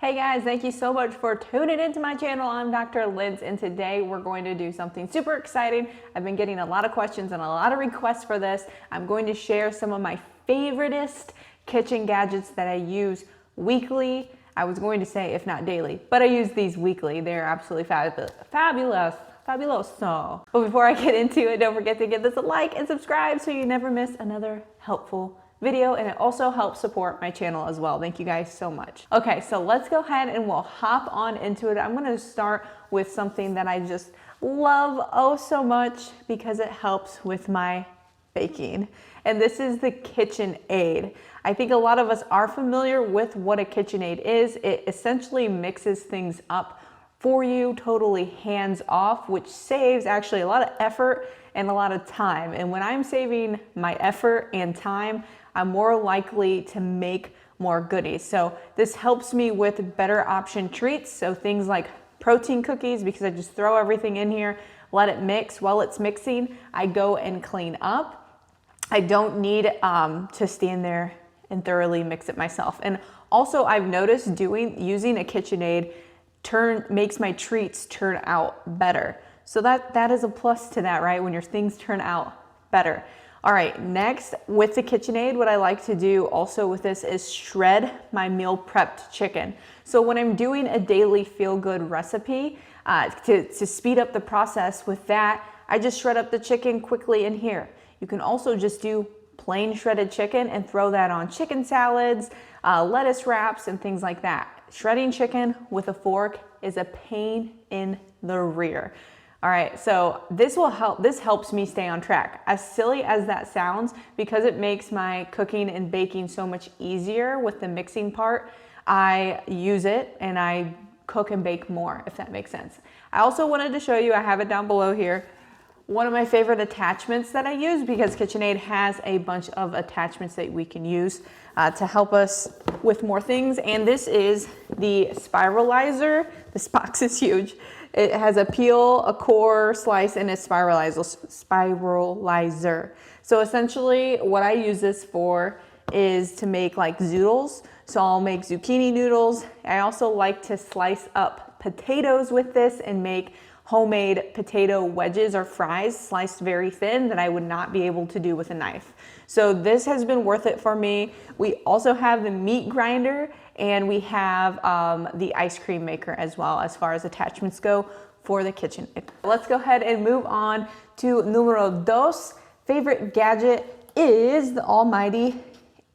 Hey guys, thank you so much for tuning into my channel. I'm Dr. Liz, and today we're going to do something super exciting. I've been getting a lot of questions and a lot of requests for this. I'm going to share some of my favoriteest kitchen gadgets that I use weekly. I was going to say if not daily, but I use these weekly. They're absolutely fabulous. So, but before I get into it, don't forget to give this a like and subscribe so you never miss another helpful video, and it also helps support my channel as well. Thank you guys so much. Okay, so let's go ahead and we'll hop on into it. I'm gonna start with something that I just love oh so much because it helps with my baking. And this is the KitchenAid. I think a lot of us are familiar with what a KitchenAid is. It essentially mixes things up for you, totally hands off, which saves actually a lot of effort and a lot of time. And when I'm saving my effort and time, I'm more likely to make more goodies. So this helps me with better option treats. So things like protein cookies, because I just throw everything in here, let it mix. While it's mixing, I go and clean up. I don't need to stand there and thoroughly mix it myself. And also I've noticed using a KitchenAid makes my treats turn out better. So that is a plus to that, right? When your things turn out better. All right, next with the KitchenAid, what I like to do also with this is shred my meal prepped chicken. So when I'm doing a daily feel-good recipe, to speed up the process with that, I just shred up the chicken quickly in here. You can also just do plain shredded chicken and throw that on chicken salads, lettuce wraps, and things like that. Shredding chicken with a fork is a pain in the rear. All right, so this helps me stay on track. As silly as that sounds, because it makes my cooking and baking so much easier with the mixing part, I use it and I cook and bake more, if that makes sense. I also wanted to show you, I have it down below here, one of my favorite attachments that I use, because KitchenAid has a bunch of attachments that we can use to help us with more things. And this is the Spiralizer. This box is huge. It has a peel, a core, slice, and a spiralizer. So essentially what I use this for is to make like zoodles. So I'll make zucchini noodles. I also like to slice up potatoes with this and make homemade potato wedges or fries sliced very thin that I would not be able to do with a knife. So this has been worth it for me. We also have the meat grinder, and we have the ice cream maker as well, as far as attachments go for the kitchen. Let's go ahead and move on to numero dos. Favorite gadget is the almighty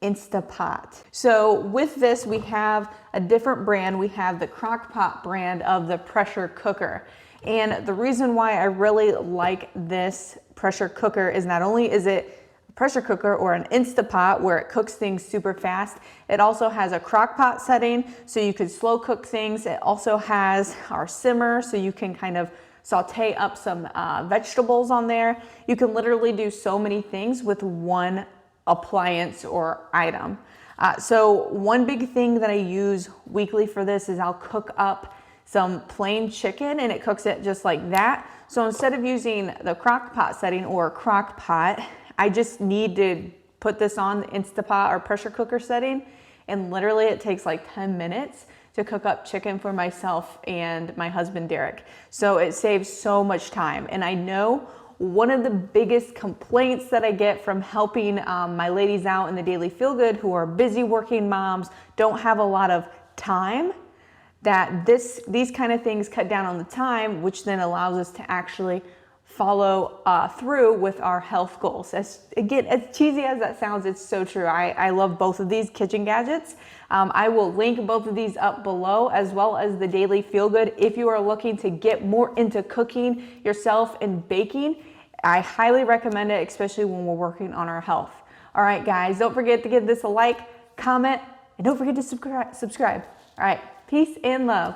Insta Pot. So with this, we have a different brand. We have the Crock-Pot brand of the pressure cooker. And the reason why I really like this pressure cooker is not only is it a pressure cooker or an Insta Pot where it cooks things super fast, it also has a crock pot setting so you could slow cook things. It also has our simmer so you can kind of saute up some vegetables on there. You can literally do so many things with one appliance or item. So one big thing that I use weekly for this is I'll cook up some plain chicken and it cooks it just like that. So instead of using the crock pot setting or crock pot, I just need to put this on the Insta Pot or pressure cooker setting, and literally it takes like 10 minutes to cook up chicken for myself and my husband Derek. So it saves so much time. And I know one of the biggest complaints that I get from helping my ladies out in the daily feel good who are busy working moms, don't have a lot of time, that these kind of things cut down on the time, which then allows us to actually follow through with our health goals. Again, as cheesy as that sounds, it's so true. I love both of these kitchen gadgets. I will link both of these up below, as well as the daily feel good. If you are looking to get more into cooking yourself and baking, I highly recommend it, especially when we're working on our health. All right, guys, don't forget to give this a like, comment, and don't forget to subscribe. All right. Peace and love.